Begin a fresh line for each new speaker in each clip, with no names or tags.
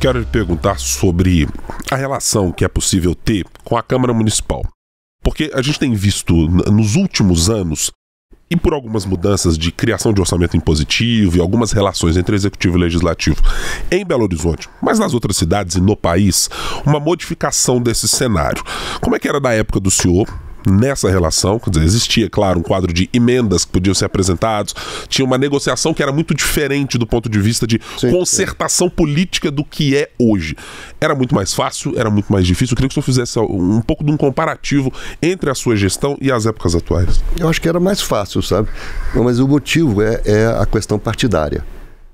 quero lhe perguntar sobre a relação que é possível ter com a Câmara Municipal. Porque a gente tem visto nos últimos anos, e por algumas mudanças de criação de orçamento impositivo e algumas relações entre executivo e legislativo em Belo Horizonte, mas nas outras cidades e no país, uma modificação desse cenário. Como é que era da época do senhor nessa relação? Quer dizer, existia, claro, um quadro de emendas que podiam ser apresentados, tinha uma negociação que era muito diferente do ponto de vista de concertação política do que é hoje. Era muito mais fácil, era muito mais difícil. Eu queria que o senhor fizesse um pouco de um comparativo entre a sua gestão e as épocas atuais.
Eu acho que era mais fácil, sabe? Mas o motivo é a questão partidária.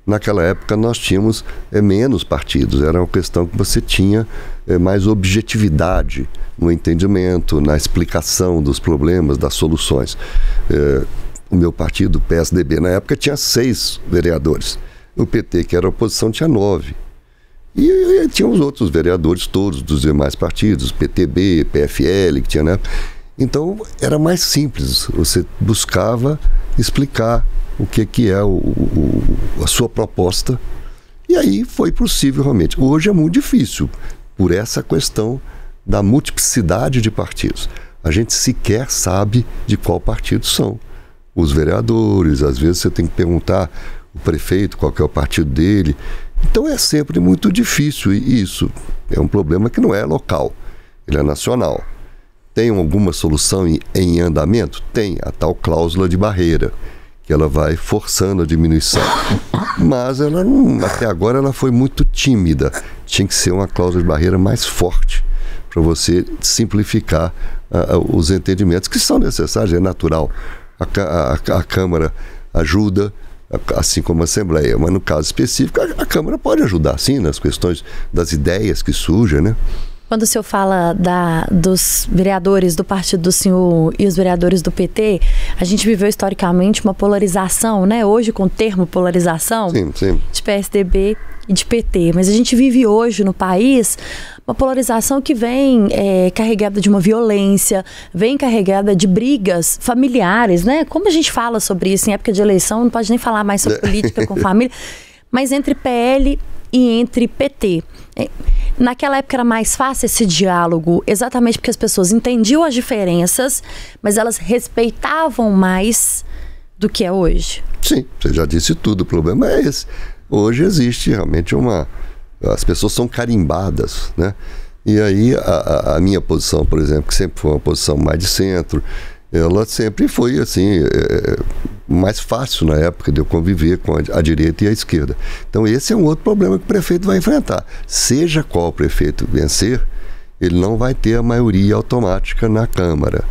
Naquela época nós tínhamos menos partidos, era uma questão que você tinha mais objetividade no entendimento, na explicação dos problemas, das soluções. O meu partido, o PSDB, na época tinha 6 vereadores. O PT, que era a oposição, tinha 9. E tinha os outros vereadores todos dos demais partidos, PTB, PFL, que tinha, né? Então era mais simples, você buscava explicar o que é a sua proposta, e aí foi possível realmente. Hoje é muito difícil, por essa questão da multiplicidade de partidos. A gente sequer sabe de qual partido são os vereadores, às vezes você tem que perguntar o prefeito qual que é o partido dele. Então é sempre muito difícil, e isso é um problema que não é local, ele é nacional. Tem alguma solução em andamento? Tem, a tal cláusula de barreira, que ela vai forçando a diminuição. Mas ela não, até agora ela foi muito tímida. Tinha que ser uma cláusula de barreira mais forte para você simplificar os entendimentos que são necessários, é natural. A Câmara ajuda, assim como a Assembleia, mas no caso específico a Câmara pode ajudar sim nas questões das ideias que surgem, né?
Quando o senhor fala dos vereadores do partido do senhor e os vereadores do PT, a gente viveu historicamente uma polarização, né? Hoje com o termo polarização,
sim.
De PSDB e de PT. Mas a gente vive hoje no país uma polarização que vem carregada de uma violência, vem carregada de brigas familiares, né? Como a gente fala sobre isso em época de eleição, não pode nem falar mais sobre política com família, mas entre PL e entre PT. Naquela época era mais fácil esse diálogo, exatamente porque as pessoas entendiam as diferenças, mas elas respeitavam mais do que é hoje.
Sim, você já disse tudo, o problema é esse. Hoje existe realmente as pessoas são carimbadas, né? E aí a minha posição, por exemplo, que sempre foi uma posição mais de centro, ela sempre foi assim, mais fácil na época de eu conviver com a direita e a esquerda. Então esse é um outro problema que o prefeito vai enfrentar. Seja qual prefeito vencer, ele não vai ter a maioria automática na Câmara.